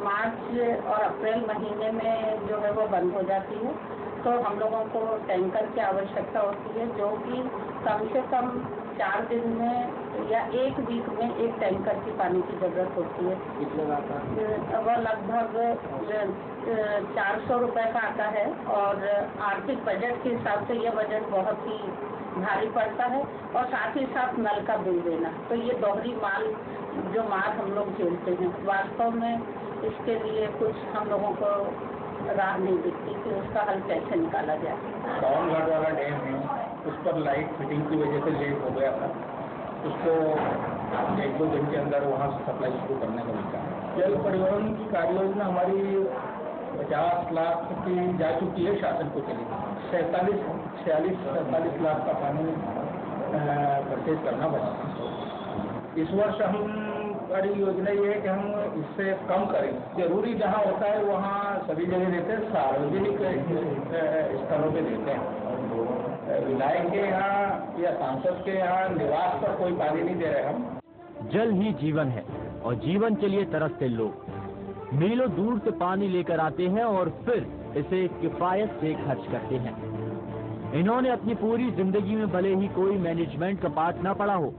मार्च और अप्रैल महीने में जो है वो बंद हो जाती है, तो हम लोगों को टैंकर की आवश्यकता होती है, जो कि कम से कम 4 दिन में या 1 वीक में एक टैंकर की पानी की जरूरत होती है। कितने का आता है? वह लगभग 400 रुपये का आता है, और आर्थिक बजट के हिसाब से यह बजट बहुत ही भारी पड़ता है, और साथ ही साथ नल का बिल देना, तो ये दोहरी मार हम लोग झेलते हैं। वास्तव में इसके लिए कुछ हम लोगों को राह नहीं दिखती कि उसका हल कैसे निकाला जाए। टाउन घाट वाला डैम है, उस पर लाइट फिटिंग की वजह से लेट हो गया था, उसको 1-2 दिन के अंदर वहाँ से सप्लाई शुरू करने का विचार है। जल परिवहन की कार्य योजना हमारी 50 लाख की जा चुकी है, शासन को चली 46-47 लाख का पानी परचेज करना बचा। इस वर्ष हमारी योजना ये है कि हम इससे कम करें। जरूरी जहाँ होता है वहाँ सभी जगह देते हैं, सार्वजनिक स्थलों पे देते हैं। विधायक के यहाँ या सांसद के यहाँ निवास पर कोई पानी नहीं दे रहे हम। जल ही जीवन है, और जीवन के लिए तरसते लोग मीलों दूर से पानी लेकर आते हैं और फिर इसे किफायत से खर्च करते हैं। इन्होंने अपनी पूरी जिंदगी में भले ही कोई मैनेजमेंट का पाठ ना पढ़ा हो,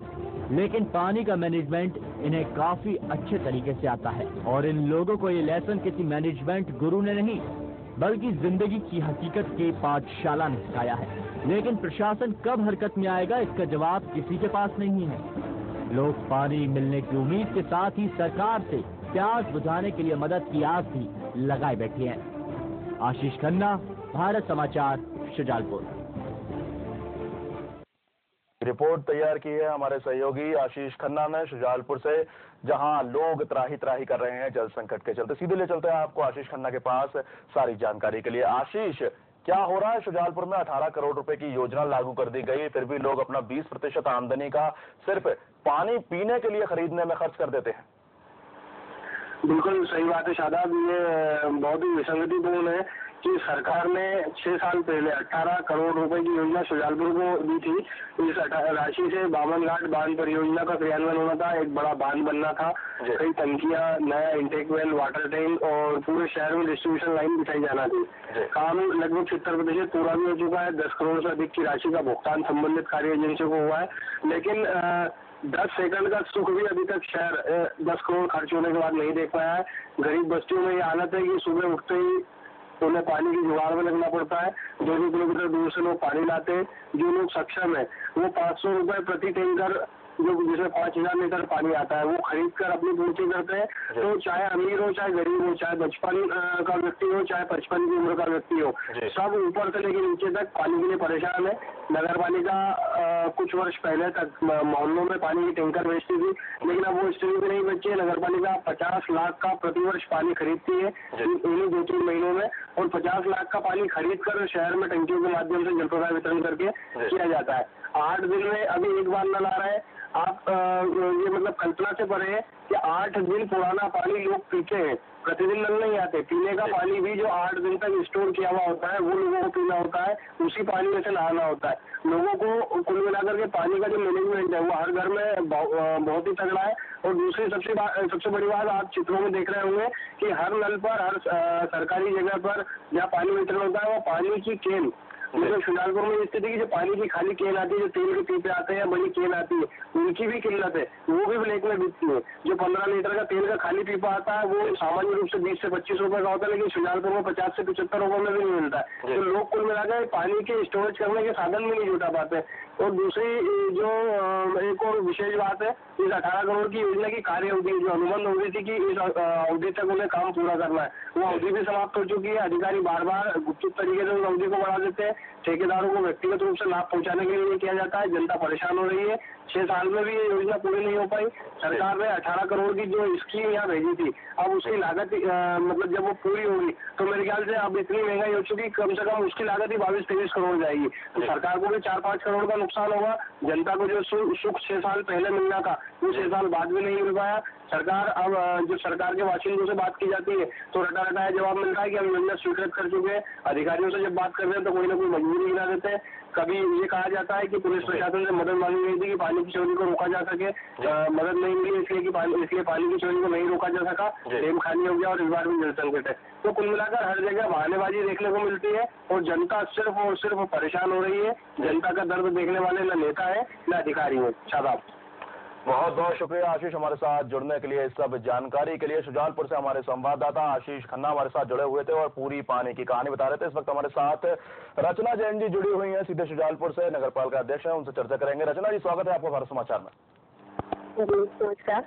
लेकिन पानी का मैनेजमेंट इन्हें काफी अच्छे तरीके से आता है, और इन लोगों को ये लेसन किसी मैनेजमेंट गुरु ने नहीं बल्कि जिंदगी की हकीकत के पाठशाला ने सिखाया है। लेकिन प्रशासन कब हरकत में आएगा, इसका जवाब किसी के पास नहीं है। लोग पानी मिलने की उम्मीद के साथ ही सरकार से प्यास बुझाने के लिए मदद की आस भी लगाए बैठे हैं। आशीष खन्ना, भारत समाचार, शुजालपुर। रिपोर्ट तैयार की है हमारे सहयोगी आशीष खन्ना ने शुजालपुर से, जहां लोग त्राही त्राही कर रहे हैं जल संकट के चलते। सीधे ले चलते हैं आपको आशीष खन्ना के पास सारी जानकारी के लिए। आशीष, क्या हो रहा है शुजालपुर में? 18 करोड़ रुपए की योजना लागू कर दी गई, फिर भी लोग अपना 20% आमदनी का सिर्फ पानी पीने के लिए खरीदने में खर्च कर देते हैं। बिल्कुल सही बात है शादाब, ये बहुत ही विसंगतिपूर्ण है कि सरकार ने 6 साल पहले 18 करोड़ रुपए की योजना शुजालपुर को दी थी। इस राशि से बामन घाट बांध परियोजना का क्रियान्वयन होना था, एक बड़ा बांध बनना था, कई टंकियां, नया इंटेक वेल, वाटर टैंक और पूरे शहर में डिस्ट्रीब्यूशन लाइन बिछाई जाना थी। काम लगभग 70% पूरा भी हो चुका है। 10 करोड़ से अधिक की राशि का भुगतान संबंधित कार्य एजेंसियों को हुआ है, लेकिन 10 सेकंड का सुख भी अभी तक शहर 10 करोड़ खर्च होने के बाद नहीं देख पाया है। गरीब बस्तियों में ये हालत है कि सुबह उठते ही उन्हें पानी की जुगाड़ में लगना पड़ता है। 2-2 किलोमीटर दूर से लोग पानी लाते हैं। जो लोग सक्षम है वो 500 रुपए प्रति टैंकर, जो जिसमें 5000 लीटर पानी आता है, वो खरीद कर अपनी पूर्ति करते हैं। तो चाहे अमीर हो, चाहे गरीब हो, चाहे 55 का व्यक्ति हो, चाहे 55 की उम्र का व्यक्ति हो, सब ऊपर से लेकर नीचे तक पानी के लिए परेशान है। नगर पालिका कुछ वर्ष पहले तक मोहल्लों में पानी की टैंकर बेचती थी, लेकिन अब वो स्थिति भी नहीं बची है। नगर पालिका 50 लाख का प्रतिवर्ष पानी खरीदती है इन्हीं 2-3 महीनों में, और 50 लाख का पानी खरीद कर शहर में टंकियों के माध्यम से जल प्रदाय वितरण करके किया जाता है। 8 दिन में अभी एक बार नल आ रहा है। आप ये मतलब कल्पना से परे है कि 8 दिन पुराना पानी लोग पीते हैं, प्रतिदिन नल नहीं आते। पीने का पानी भी जो 8 दिन तक स्टोर किया हुआ होता है वो लोगों को पीना होता है, उसी पानी में से नहाना होता है। लोगों को कुल मिलाकर के पानी का जो मैनेजमेंट है वो हर घर में बहुत ही तगड़ा है। और दूसरी सबसे बड़ी बात, आप चित्रों में देख रहे होंगे कि हर नल पर, हर सरकारी जगह पर जहाँ पानी वितरण होता है वो पानी की केन, मतलब शुजालपुर में स्थिति की जो पानी की खाली केन आती है, जो तेल के पीपे आते हैं, बड़ी केन आती है, उनकी भी किल्लत है, वो भी ब्लैक में बिकती है। जो 15 लीटर का तेल का खाली पीपा आता है वो सामान्य रूप से 20 से 25 रुपए का होता है, लेकिन शुजालपुर में 50 से 75 रुपए में भी नहीं मिलता है। तो लोग कुल मिलाकर पानी के स्टोरेज करने के साधन भी नहीं जुटा पाते। और दूसरी जो एक और विशेष बात है, इस 18 करोड़ की योजना की कार्य अवधि, जो अनुबंध अवधि थी कि इस अवधि तक उन्हें काम पूरा करना है, वो अवधि भी समाप्त हो चुकी है। अधिकारी बार बार गुपचुप तरीके से उस अवधि को बढ़ा देते हैं। ठेकेदारों को व्यक्तिगत रूप से लाभ पहुंचाने के लिए ये किया जाता है। जनता परेशान हो रही है। 6 साल में भी ये योजना पूरी नहीं हो पाई। सरकार ने 18 करोड़ की जो स्कीम यहाँ भेजी थी, अब उसकी लागत मतलब जब वो पूरी होगी तो मेरे ख्याल से अब इतनी महंगाई हो चुकी, कम से कम उसकी लागत ही 22-23 करोड़ जाएगी। तो सरकार को भी 4-5 करोड़ का नुकसान होगा। जनता को जो सुख 6 साल पहले मिलना था वो 6 साल बाद भी नहीं मिल पाया। सरकार अब जो सरकार के बाशिंदों से बात की जाती है तो रटा रटाया जवाब मिल रहा है कि हम योजना स्वीकृत कर चुके हैं। अधिकारियों से जब बात कर रहे हैं तो कोई ना कोई मजबूरी गिरा देते हैं। कभी ये कहा जाता है कि पुलिस प्रशासन से मदद मांगी गई थी कि पानी की चोरी को रोका जा सके, मदद नहीं मिली इसलिए पानी की चोरी को नहीं रोका जा सका, डैम खाली हो गया और इस बार भी जल संकट है। तो कुल मिलाकर हर जगह बहानेबाजी देखने को मिलती है और जनता सिर्फ और सिर्फ परेशान हो रही है। जनता का दर्द देखने वाले न नेता है न अधिकारी है। शाबाश। बहुत बहुत शुक्रिया आशीष हमारे साथ जुड़ने के लिए, इस सब जानकारी के लिए। शुजालपुर से हमारे संवाददाता आशीष खन्ना हमारे साथ जुड़े हुए थे और पूरी पानी की कहानी बता रहे थे। इस वक्त हमारे साथ रचना जैन जी जुड़ी हुई हैं, सीधे शुजालपुर से, नगरपालिका अध्यक्ष हैं, उनसे चर्चा करेंगे। रचना जी, स्वागत है आपका भारत समाचार में। नमस्कार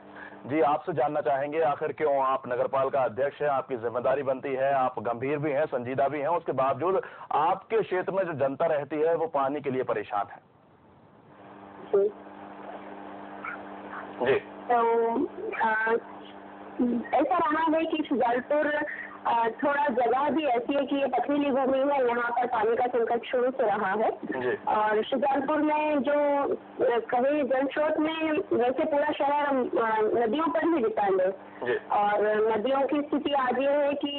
जी, आपसे जानना चाहेंगे आखिर क्यों आप नगरपालिका अध्यक्ष हैं, आपकी जिम्मेदारी बनती है, आप गंभीर भी हैं, संजीदा भी हैं, उसके बावजूद आपके क्षेत्र में जो जनता रहती है वो पानी के लिए परेशान है। जी, तो ऐसा रहा है कि शुजालपुर थोड़ा जगह भी ऐसी है कि ये पथरीली भूमि है, यहाँ पर पानी का संकट शुरू से रहा है। और शुजालपुर में जो कहीं जल स्रोत में वैसे पूरा शहर नदियों पर ही डिपेंड है और नदियों की स्थिति आज ये है कि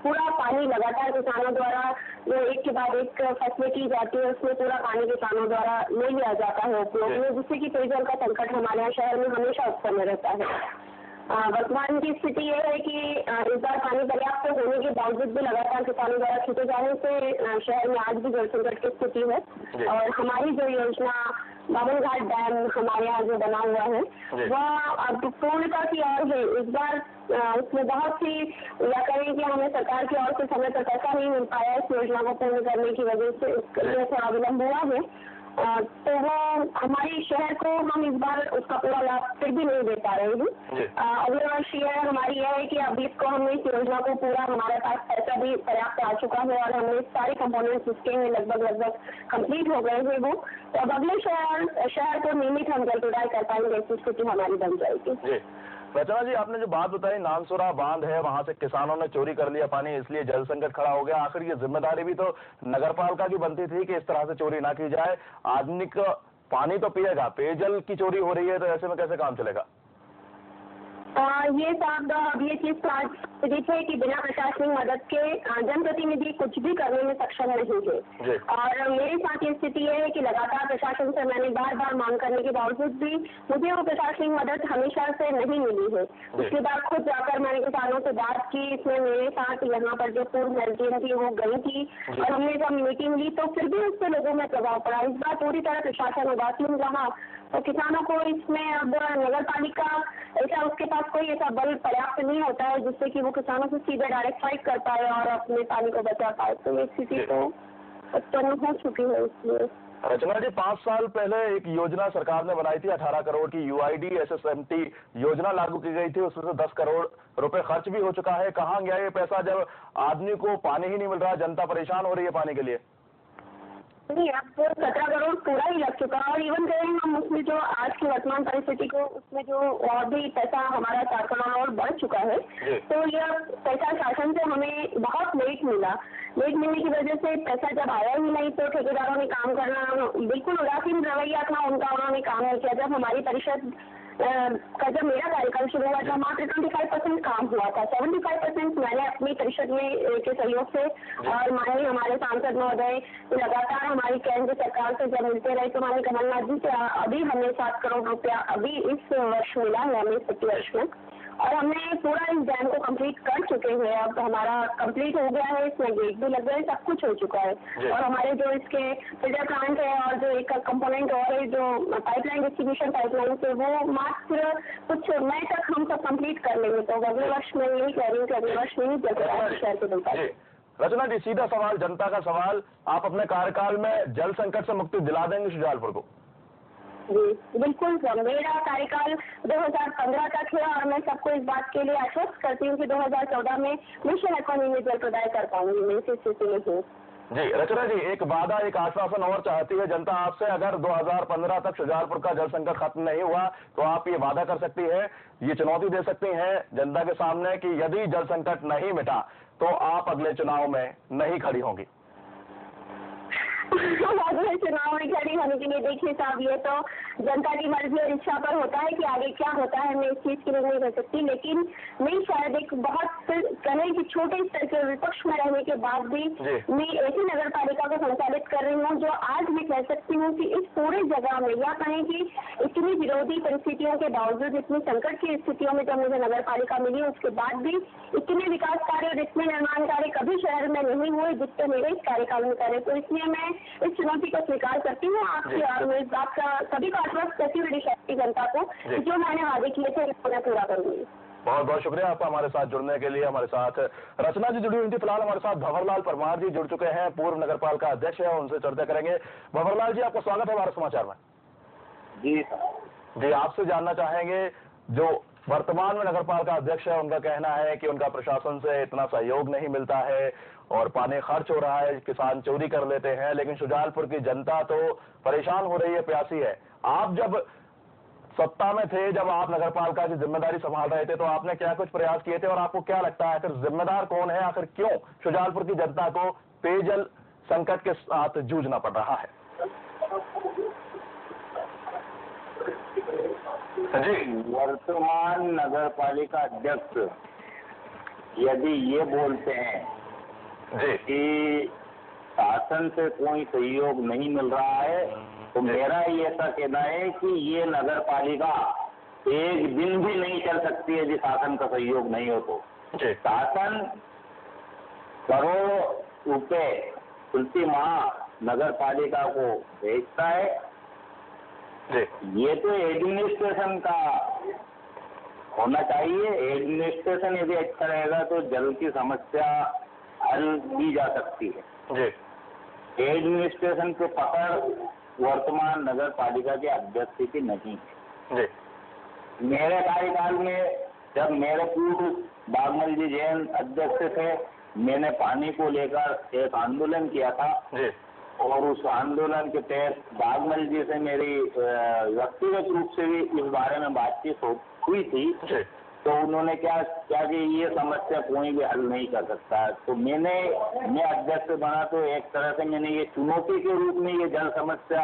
पूरा पानी लगातार किसानों द्वारा जो एक के बाद एक फसलें की जाती है उसमें पूरा पानी किसानों द्वारा ले लिया जाता है उपयोग में, जिससे कि पेयजल का संकट हमारे यहाँ शहर में हमेशा उत्पन्न रहता है। वर्तमान की स्थिति ये है कि इस बार पानी पर्याप्त होने के बावजूद भी लगातार किसानों द्वारा खींचे जाने से शहर में आज भी जल संकट की स्थिति है। और हमारी जो योजना बावन घाट डैम हमारे यहाँ जो बना हुआ है वह अब पूर्णता की ओर है। इस बार उसमें बहुत सी या कहें कि हमें सरकार की ओर से समय पर पैसा नहीं मिल पाया इस योजना को पूर्ण करने की वजह से थोड़ा विलम्ब हुआ है। तो वो हमारे शहर को हम इस बार उसका पूरा लाभ फिर भी नहीं दे पा रहे हैं। अगले वर्ष ये हमारी यह है कि अभी इसको हमने इस योजना को पूरा, हमारे पास पैसा भी पर्याप्त आ चुका है और हमने सारे कंपोनेंट्स इसके हैं लगभग कंप्लीट हो गए हैं वो। तो अब अगले शहर को नियमित हम जल प्रदाय कर पाएंगे, ऐसी स्थिति हमारी बन जाएगी। रचना जी, आपने जो बात बताई नानसुरा बांध है, वहां से किसानों ने चोरी कर लिया पानी, इसलिए जल संकट खड़ा हो गया। आखिर ये जिम्मेदारी भी तो नगरपालिका की बनती थी कि इस तरह से चोरी ना की जाए। आदमी का पानी तो पिएगा, पेयजल की चोरी हो रही है, तो ऐसे में कैसे काम चलेगा? ये साहब अब ये चीज है कि बिना प्रशासनिक मदद के जनप्रतिनिधि कुछ भी करने में सक्षम नहीं है। और मेरे साथ ये स्थिति है कि लगातार प्रशासन से मैंने बार मांग करने के बावजूद भी मुझे वो प्रशासनिक मदद हमेशा से नहीं मिली है। उसके बाद खुद जाकर मैंने किसानों से बात की, इसमें मेरे साथ यहाँ पर जो पूर्व एसडीएम थी वो गई थी और हमने जब मीटिंग ली तो फिर भी उससे लोगों में प्रभाव पड़ा। इस बार पूरी तरह प्रशासन उदासीन रहा तो किसानों को इसमें अब नगर पालिका ऐसा उसके पास कोई ऐसा बल पर्याप्त नहीं होता है जिससे कि वो किसानों से सीधे डायरेक्ट फाइट कर पाए और अपने पानी को बचा पाए। तो ये स्थिति तो उत्पन्न हो चुकी है। इसलिए रचना जी, 5 साल पहले एक योजना सरकार ने बनाई थी, 18 करोड़ की UID SSMT योजना लागू की गई थी, उसमें से 10 करोड़ रुपए खर्च भी हो चुका है। कहाँ गया ये पैसा जब आदमी को पानी ही नहीं मिल रहा, जनता परेशान हो रही है पानी के लिए? नहीं, अब 17 करोड़ पूरा ही लग चुका है और इवन करें हम उसमें जो आज की वर्तमान परिस्थिति को उसमें जो और भी पैसा हमारा 4 करोड़ और बढ़ चुका है। तो यह पैसा शासन से हमें बहुत लेट मिलने की वजह से पैसा जब आया ही नहीं तो ठेकेदारों ने काम करना बिल्कुल उदासीन रवैया था उनका, उन्होंने काम नहीं किया। जब हमारी परिषद का जब मेरा कार्यकाल शुरू हुआ था मात्र 25% काम हुआ था। 75% मैंने अपनी परिषद में के सहयोग से और माननीय हमारे सांसद महोदय लगातार हमारी केंद्र सरकार से जब मिलते रहे तो माननीय कमलनाथ जी से अभी हमें 7 करोड़ रुपया अभी इस वर्ष मिला है, हमें इस वर्ष में, और हमने पूरा इस डैम को कंप्लीट कर चुके हैं। अब हमारा कंप्लीट हो गया है, इसमें गेट भी लग गए, सब कुछ हो चुका है। और हमारे जो इसके फिल्टर प्लांट है और जो एक कंपोनेंट और है जो पाइपलाइन डिस्ट्रीब्यूशन पाइपलाइन से वो मात्र कुछ मई तक हम सब कंप्लीट कर लेंगे। तो अगले वर्ष में यही कह रही हूँ कि अगले वर्ष में ही शहर को मिलता है। रचना जी, सीधा सवाल, जनता का सवाल, आप अपने कार्यकाल में जल संकट से मुक्ति दिला देंगे शुजालपुर को? जी बिल्कुल, मेरा कार्यकाल 2015 तक है और मैं सबको इस बात के लिए आश्वस्त करती हूँ कि 2014 में मिशन इकोनॉमी में जल प्रदाय कर पाऊंगी। मैं इस स्थिति में हूँ। जी रचना जी, एक वादा, एक आश्वासन और चाहती है जनता आपसे, अगर 2015 तक शुजालपुर का जल संकट खत्म नहीं हुआ तो आप ये वादा कर सकती है, ये चुनौती दे सकती हैं जनता के सामने कि यदि जल संकट नहीं मिटा तो आप अगले चुनाव में नहीं खड़ी होंगी? अगले चुनाव में खड़ी होने के लिए देखिए साहब, ये तो जनता की मर्जी और इच्छा पर होता है कि आगे क्या होता है, मैं इस चीज के लिए नहीं कह सकती। लेकिन मैं शायद एक बहुत कहें कि छोटे स्तर के विपक्ष में रहने के बाद भी मैं ऐसी नगर पालिका को संचालित कर रही हूँ जो आज मैं कह सकती हूँ कि इस पूरे जगह में, या कहें कि इतनी विरोधी परिस्थितियों के बावजूद, इतनी संकट की स्थितियों में जब मुझे नगर पालिका मिली, उसके बाद भी इतने विकास कार्य और इतने निर्माण कार्य कभी शहर में नहीं हुए जितने मेरे इस कार्यकाल में करे। तो इसलिए मैं इस चुनौती को स्वीकार करती हूँ आपकी, और मैं इस बात का सभी को आश्वस्त करती हूँ शक्ति जनता को, जो मैंने वादे किए थे उन्हें पूरा करूंगी। बहुत बहुत शुक्रिया आपका हमारे साथ जुड़ने के लिए। हमारे साथ रचना जी जुड़ी हुई थी, फिलहाल हमारे साथ भंवरलाल परमार जी जुड़ चुके हैं, पूर्व नगर पालिका अध्यक्ष है, उनसे चर्चा करेंगे। भंवरलाल जी, आपका स्वागत है भारत समाचार में। जी, आपसे जानना चाहेंगे, जो वर्तमान में नगर पालिका अध्यक्ष है, उनका कहना है कि उनका प्रशासन से इतना सहयोग नहीं मिलता है और पानी खर्च हो रहा है, किसान चोरी कर लेते हैं, लेकिन शुजालपुर की जनता तो परेशान हो रही है, प्यासी है। आप जब सत्ता में थे, जब आप नगर पालिका की जिम्मेदारी संभाल रहे थे, तो आपने क्या कुछ प्रयास किए थे और आपको क्या लगता है आखिर जिम्मेदार कौन है, आखिर क्यों शुजालपुर की जनता को पेयजल संकट के साथ जूझना पड़ रहा है? जी, वर्तमान नगर पालिका अध्यक्ष यदि ये बोलते हैं कि शासन से कोई सहयोग नहीं मिल रहा है, तो मेरा ये ऐसा कहना है कि ये नगर पालिका एक दिन भी नहीं चल सकती है यदि शासन का सहयोग नहीं हो तो। शासन करोड़ों रुपए प्रति माह नगर पालिका को भेजता है। ये तो एडमिनिस्ट्रेशन का होना चाहिए। एडमिनिस्ट्रेशन यदि अच्छा रहेगा तो जल की समस्या हल की जा सकती है। एडमिनिस्ट्रेशन को पकड़ वर्तमान नगर पालिका के अध्यक्ष की नहीं है। मेरे कार्यकाल में जब मेरे पूर्व बागमल जी जैन अध्यक्ष थे, मैंने पानी को लेकर एक आंदोलन किया था और उस आंदोलन के तहत बागमल जी से मेरी व्यक्तिगत रूप से भी इस बारे में बातचीत हुई थी। तो उन्होंने क्या कि ये समस्या कोई भी हल नहीं कर सकता। तो मैं अध्यक्ष बना तो एक तरह से मैंने ये चुनौती के रूप में ये जल समस्या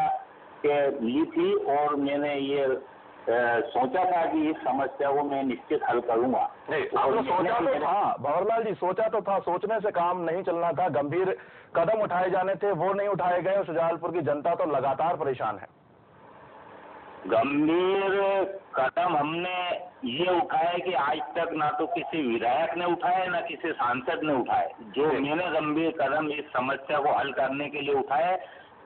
के ली थी और मैंने ये सोचा था कि इस समस्या को मैं निश्चित हल करूंगा। आपने सोचा तो था भंवरलाल जी, सोचा तो था, सोचने से काम नहीं चलना था, गंभीर कदम उठाए जाने थे, वो नहीं उठाए गए और शुजालपुर की जनता तो लगातार परेशान है। गंभीर कदम हमने ये उठाए कि आज तक ना तो किसी विधायक ने उठाए ना किसी सांसद ने उठाए। जो मैंने गंभीर कदम इस समस्या को हल करने के लिए उठाए,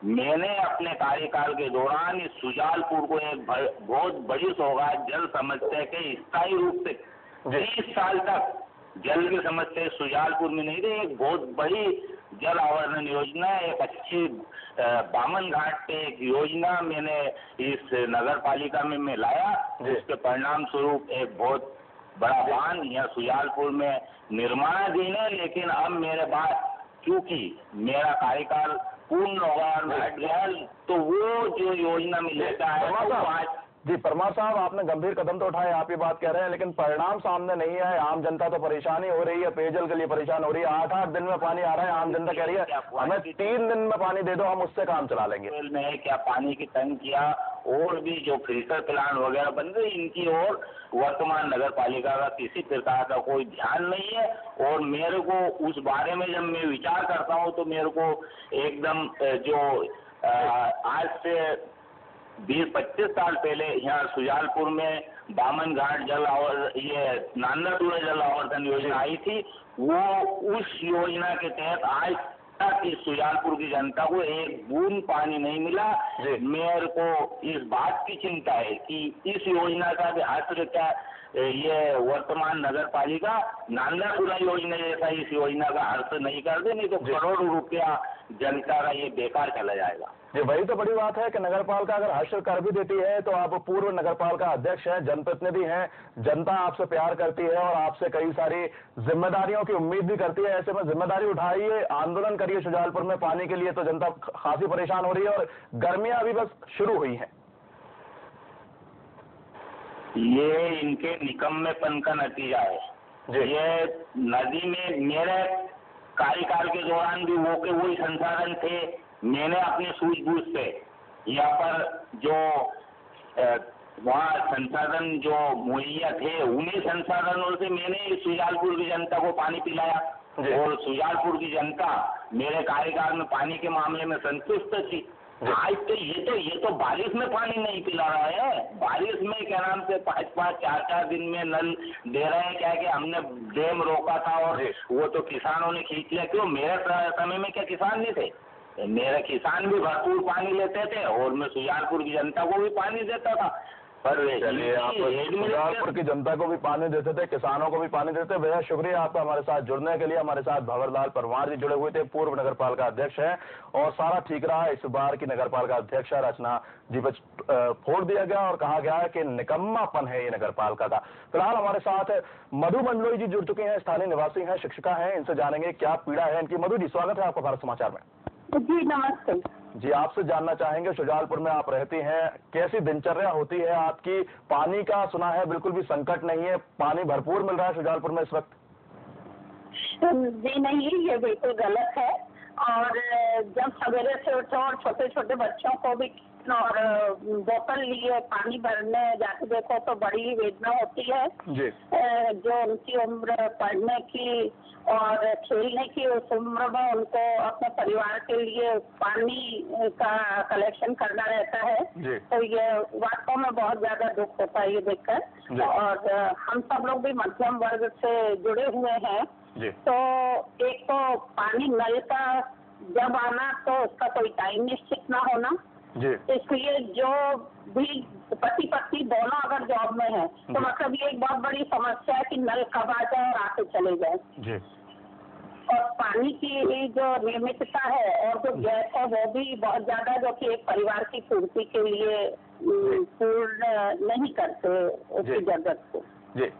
मैंने अपने कार्यकाल के दौरान इस शुजालपुर को एक बहुत बड़ी सौगात जल समस्या के स्थायी रूप से 30 साल तक जल की समस्या शुजालपुर में नहीं रही। एक बहुत बड़ी जल आवर्धन योजना, एक अच्छी बामन घाट पे एक योजना मैंने इस नगर पालिका में मैं लाया, जिसके परिणाम स्वरूप एक बहुत बड़ा बांध यहाँ शुजालपुर में निर्माणाधीन है। लेकिन अब मेरे बाद क्योंकि मेरा कार्यकाल पूर्ण होगा और हट गया, तो वो जो योजना में लेता है जी परमार साहब, आपने गंभीर कदम तो उठाए, आप ये बात कह रहे हैं, लेकिन परिणाम सामने नहीं है। आम जनता तो परेशानी हो रही है, पेयजल के लिए परेशान हो रही है। 8-8 दिन में पानी आ रहा है, आम जनता कह रही है हमें 3 दिन में पानी दे दो, हम उससे काम चला लेंगे। में क्या पानी की टंकियां और भी जो फिल्टर प्लांट वगैरह बन गए, इनकी ओर वर्तमान नगर पालिका का किसी प्रकार का कोई ध्यान नहीं है। और मेरे को उस बारे में जब मैं विचार करता हूँ तो मेरे को एकदम जो आज से 20-25 साल पहले यहाँ शुजालपुर में बामन घाट ये नांदापुरा जल आवर्धन योजना आई थी, वो उस योजना के तहत आज तक इस शुजालपुर की जनता को एक बूंद पानी नहीं मिला। मेरे को इस बात की चिंता है कि इस योजना का भी असर क्या ये वर्तमान नगर पालिका नांदापुरा योजना जैसा इस योजना का अर्थ नहीं कर दे, नहीं तो करोड़ों रुपया जनता का ये बेकार चला जाएगा। जी वही तो बड़ी बात है कि नगर पालिका अगर हश्र कर भी देती है तो आप पूर्व नगर पालिका अध्यक्ष हैं, जनप्रतिनिधि हैं, जनता आपसे प्यार करती है और आपसे कई सारी जिम्मेदारियों की उम्मीद भी करती है। ऐसे में जिम्मेदारी उठाइए, आंदोलन करिए शुजालपुर में पानी के लिए, तो जनता खासी परेशान हो रही है और गर्मियां अभी बस शुरू हुई हैं। ये इनके निकम्मेपन का नतीजा है। ये नदी में मेरे कार्यकाल के दौरान भी वही संसाधन थे, मैंने अपनी सूझबूझ से यहाँ पर जो वहाँ संसाधन जो मुहैया थे उन्हीं संसाधनों से मैंने सुजालपुर की जनता को पानी पिलाया और सुजालपुर की जनता मेरे कार्यकाल में पानी के मामले में संतुष्ट थी। आज तो ये तो बारिश में पानी नहीं पिला रहा है, बारिश में क्या नाम से 5-5, 4-4 दिन में नल दे रहे हैं। क्या कि हमने डैम रोका था और वो तो किसानों ने खींच लिया। क्यों? मेरे समय में क्या किसान नहीं थे? मेरे किसान भी भरपूर पानी लेते थे और मैं सुजालपुर की जनता को भी पानी देता था। पर चलिए, आप सुजालपुर की जनता को भी पानी देते थे, किसानों को भी पानी देते। बेहद शुक्रिया आपका हमारे साथ जुड़ने के लिए। हमारे साथ भंवरलाल परमार जी जुड़े हुए थे, पूर्व नगर पालिका अध्यक्ष हैं और सारा ठीक रहा। इस बार की नगर पालिका अध्यक्ष रचना जी पर फोड़ दिया गया और कहा गया है कि निकम्मापन है ये नगर पालिका का। फिलहाल हमारे साथ मधु मंडलोई जी जुड़ चुके हैं, स्थानीय निवासी हैं, शिक्षिका हैं। इनसे जानेंगे क्या पीड़ा है इनकी। मधु जी, स्वागत है आपका भारत समाचार में। जी नमस्ते जी, आपसे जानना चाहेंगे, शुजालपुर में आप रहती हैं, कैसी दिनचर्या होती है आपकी? पानी का सुना है बिल्कुल भी संकट नहीं है, पानी भरपूर मिल रहा है शुजालपुर में इस वक्त? जी नहीं, ये बिल्कुल गलत है। और जब सवेरे से उठो और छोटे छोटे बच्चों को भी और बोतल लिए पानी भरने जाके देखो तो बड़ी ही वेदना होती है जी। जो उनकी उम्र पढ़ने की और खेलने की उस उम्र में उनको अपने परिवार के लिए पानी का कलेक्शन करना रहता है जी। तो ये वास्तव में बहुत ज्यादा दुख होता है ये देखकर। और हम सब लोग भी मध्यम वर्ग से जुड़े हुए हैं जी। तो एक तो पानी नल का जब आना तो उसका कोई टाइम निश्चित ना होना जी। इसलिए जो भी पति पत्नी दोनों अगर जॉब में है तो मतलब ये एक बहुत बड़ी समस्या है कि नल कब आ जाए और आके चले जाए जी। और पानी की जो नियमितता है और जो गैस है वो भी बहुत ज्यादा, जो कि एक परिवार की पूर्ति के लिए पूर्ण नहीं करते उसकी जरूरत को। जी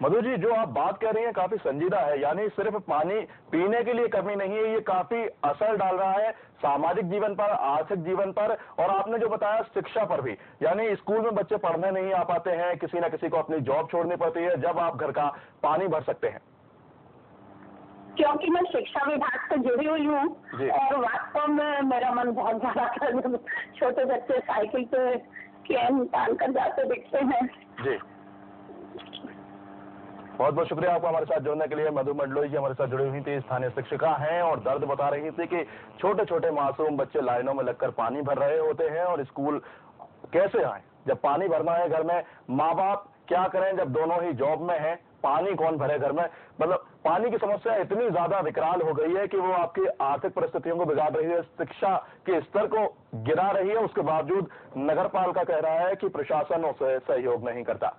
मधु जी, जो आप बात कर रही हैं काफी संजीदा है। यानी सिर्फ पानी पीने के लिए कमी नहीं है, ये काफी असर डाल रहा है सामाजिक जीवन पर, आर्थिक जीवन पर और आपने जो बताया शिक्षा पर भी। यानी स्कूल में बच्चे पढ़ने नहीं आ पाते हैं, किसी न किसी को अपनी जॉब छोड़नी पड़ती है जब आप घर का पानी भर सकते हैं। क्योंकि मैं शिक्षा विभाग से जुड़ी हुई हूँ और वास्तव में मेरा मन बहुत ज्यादा छोटे बच्चे साइकिल पे कैन तान कर जाते दिखते हैं। जी, बहुत बहुत शुक्रिया आपको हमारे साथ जुड़ने के लिए। मधु मंडलोई जी हमारे साथ जुड़ी हुई थी, स्थानीय शिक्षिका हैं और दर्द बता रही थी कि छोटे छोटे मासूम बच्चे लाइनों में लगकर पानी भर रहे होते हैं और स्कूल कैसे आए जब पानी भरना है घर में। माँ बाप क्या करें जब दोनों ही जॉब में हैं, पानी कौन भरे घर में। मतलब पानी की समस्या इतनी ज्यादा विकराल हो गई है कि वो आपकी आर्थिक परिस्थितियों को बिगाड़ रही है, शिक्षा के स्तर को गिरा रही है। उसके बावजूद नगर पालिका कह रहा है कि प्रशासन उसे सहयोग नहीं करता।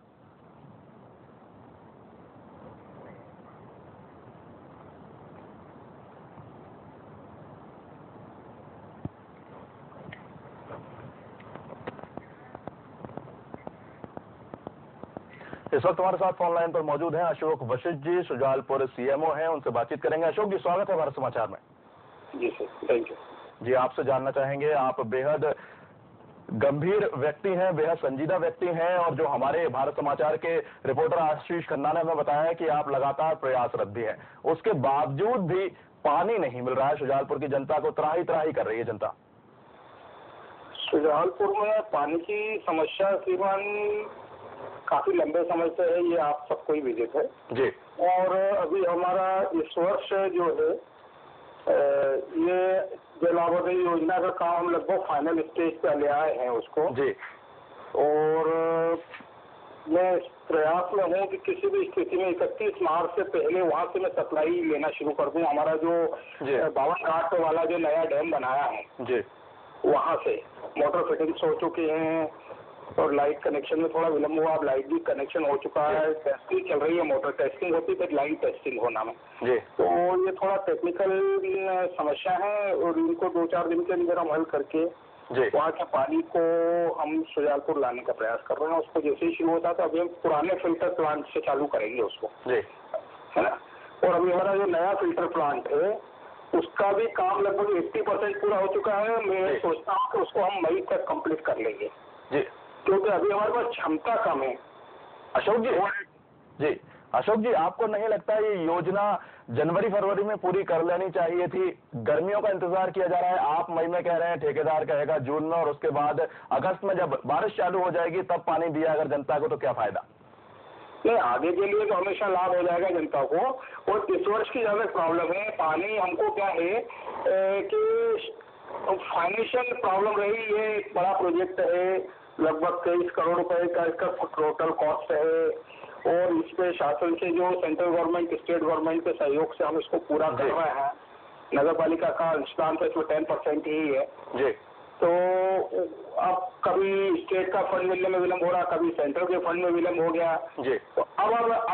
इस वक्त हमारे साथ फोन लाइन पर मौजूद हैं अशोक वशिष्ठ जी, शुजालपुर सीएमओ हैं, उनसे बातचीत करेंगे। अशोक जी, स्वागत है भारत समाचार में। जी सर, थैंक यू। जी, आपसे जानना चाहेंगे, आप बेहद गंभीर व्यक्ति हैं, बेहद संजीदा व्यक्ति हैं और जो हमारे भारत समाचार के रिपोर्टर आशीष खन्ना ने हमें बताया है कि आप लगातार प्रयासरत भी हैं, उसके बावजूद भी पानी नहीं मिल रहा है। शुजालपुर की जनता को त्राही त्राही कर रही है जनता। शुजालपुर में पानी की समस्या श्रीमान काफी लंबे समय से है, ये आप सबको ही विदित है जी। और अभी हमारा इस वर्ष जो है ये जलावर्धन योजना का काम हम लगभग फाइनल स्टेज पे ले आए हैं उसको जी। और मैं प्रयास में हूँ कि किसी भी स्थिति में 31 मार्च से पहले वहाँ से मैं सप्लाई लेना शुरू कर दूँ। हमारा जो 52 घाट वाला जो नया डैम बनाया है जी, वहाँ से मोटर फिटिंग्स हो चुकी हैं और लाइट कनेक्शन में थोड़ा विलम्ब हुआ, अब लाइट भी कनेक्शन हो चुका है, टेस्टिंग चल रही है, मोटर टेस्टिंग होती है, फिर लाइन टेस्टिंग होना में जी। तो ये थोड़ा टेक्निकल समस्या है और इनको 2-4 दिन के अंदर हम हल करके वहाँ के पानी को हम शुजालपुर लाने का प्रयास कर रहे हैं। उसको जैसे ही शुरू होता है तो अभी हम पुराने फिल्टर प्लांट से चालू करेंगे उसको जी, है ना। और अभी हमारा जो नया फिल्टर प्लांट है उसका भी काम लगभग 80% पूरा हो चुका है। मैं सोचता हूँ कि उसको हम मई तक कंप्लीट कर लेंगे जी, क्योंकि अभी हमारे पास क्षमता कम है। अशोक जी जी, अशोक जी, आपको नहीं लगता ये योजना जनवरी फरवरी में पूरी कर लेनी चाहिए थी? गर्मियों का इंतजार किया जा रहा है, आप मई में कह रहे हैं, ठेकेदार कहेगा जून में, और उसके बाद अगस्त में जब बारिश चालू हो जाएगी तब पानी दिया अगर जनता को, तो क्या फायदा? नहीं, आगे के लिए तो हमेशा लाभ हो जाएगा जनता को। और इस वर्ष की ज्यादा प्रॉब्लम है पानी, हमको क्या है कि फाइनेंशियल प्रॉब्लम रही। ये एक बड़ा प्रोजेक्ट है, लगभग 23 करोड़ रुपए का इसका टोटल कॉस्ट है, और इस पे शासन से जो सेंट्रल गवर्नमेंट, स्टेट गवर्नमेंट के सहयोग से हम इसको पूरा कर रहे हैं। नगर पालिका का अंशदान तो इसमें 10% ही है जी। तो अब कभी स्टेट का फंड मिलने में विलम्ब हो रहा, कभी सेंट्रल के फंड में विलम्ब हो गया जी। तो अब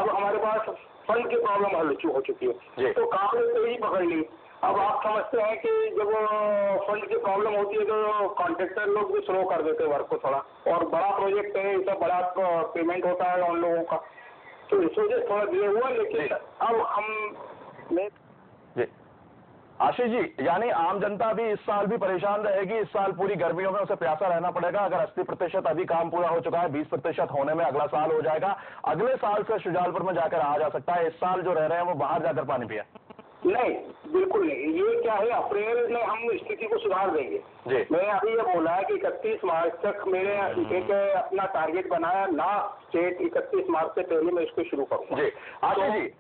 हमारे पास फंड की प्रॉब्लम हल हो चुकी है, तो काम ने तेजी पकड़ ली। अब आप समझते हैं कि जब फंड की प्रॉब्लम होती है तो कॉन्ट्रैक्टर लोग भी स्लो कर देते हैं वर्क को थोड़ा, और बड़ा प्रोजेक्ट है, इसका बड़ा पेमेंट होता है उन लोगों का, तो इस वजह से थोड़ा डिले हुआ। लेकिन अब हम जी आशीष जी, यानी आम जनता भी इस साल भी परेशान रहेगी, इस साल पूरी गर्मियों में उसे प्यासा रहना पड़ेगा। अगर 80% अभी काम पूरा हो चुका है, 20% होने में अगला साल हो जाएगा, अगले साल से शुजालपुर में जाकर आ जा सकता है। इस साल जो रह रहे हैं वो बाहर जाकर पानी पिए? नहीं, बिल्कुल नहीं। ये क्या है, अप्रैल में हम स्थिति को सुधार देंगे जी। मैंने अभी ये बोला है कि 31 मार्च तक मेरे एक अपना टारगेट बनाया, लास्ट डेट 31 मार्च से पहले मैं इसको शुरू करूंगा जी।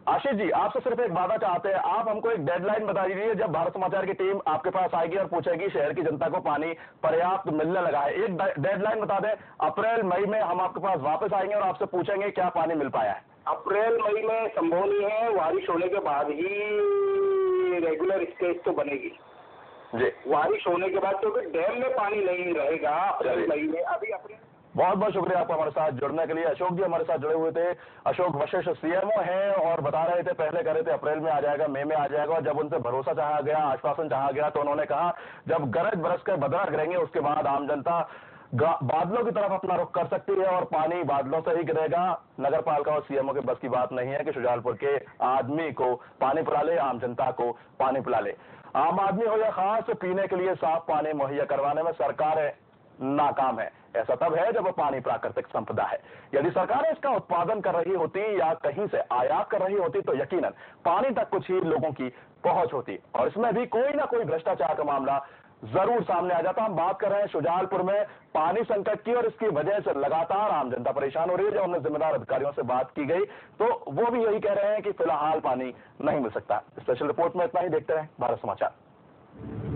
आशीष जी, आपसे सिर्फ एक वादा चाहते हैं, आप हमको एक डेडलाइन बता दीजिए जब भारत समाचार की टीम आपके पास आएगी और पूछेगी शहर की जनता को पानी पर्याप्त मिलने लगा है, एक डेडलाइन बता दें। अप्रैल मई में हम आपके पास वापस आएंगे और आपसे पूछेंगे क्या पानी मिल पाया है। अप्रैल मई में संभव नहीं है, बारिश होने के बाद ही रेगुलर स्टेज तो बनेगी जी। बारिश होने के बाद, क्योंकि डैम में पानी नहीं रहेगा अप्रैल मई में। अभी अप्रैल बहुत बहुत शुक्रिया आपको हमारे साथ जुड़ने के लिए। अशोक जी हमारे साथ जुड़े हुए थे। अशोक वशिष्ठ सीएमओ हैं और बता रहे थे, पहले कह रहे थे अप्रैल में आ जाएगा, मई में आ जाएगा, और जब उनसे भरोसा चाहा गया, आश्वासन चाहा गया, तो उन्होंने कहा जब गरज बरस कर बदला करेंगे उसके बाद आम जनता बादलों की तरफ अपना रुख कर सकती है और पानी बादलों से ही गिरेगा। नगर पालिका और सीएमओ के बस की बात नहीं है कि शुजालपुर के आदमी को पानी पिला ले, आम जनता को पानी पिला ले। आम आदमी हो या खास, पीने के लिए साफ पानी मुहैया करवाने में सरकारें नाकाम है। ऐसा तब है जब पानी प्राकृतिक संपदा है। यदि सरकारें इसका उत्पादन कर रही होती या कहीं से आयात कर रही होती तो यकीनन पानी तक कुछ ही लोगों की पहुंच होती, और इसमें भी कोई ना कोई भ्रष्टाचार का मामला जरूर सामने आ जाता। हम बात कर रहे हैं शुजालपुर में पानी संकट की, और इसकी वजह से लगातार आम जनता परेशान हो रही है। जब हमने जिम्मेदार अधिकारियों से बात की गई तो वो भी यही कह रहे हैं कि फिलहाल पानी नहीं मिल सकता। स्पेशल रिपोर्ट में इतना ही, देखते रहे भारत समाचार।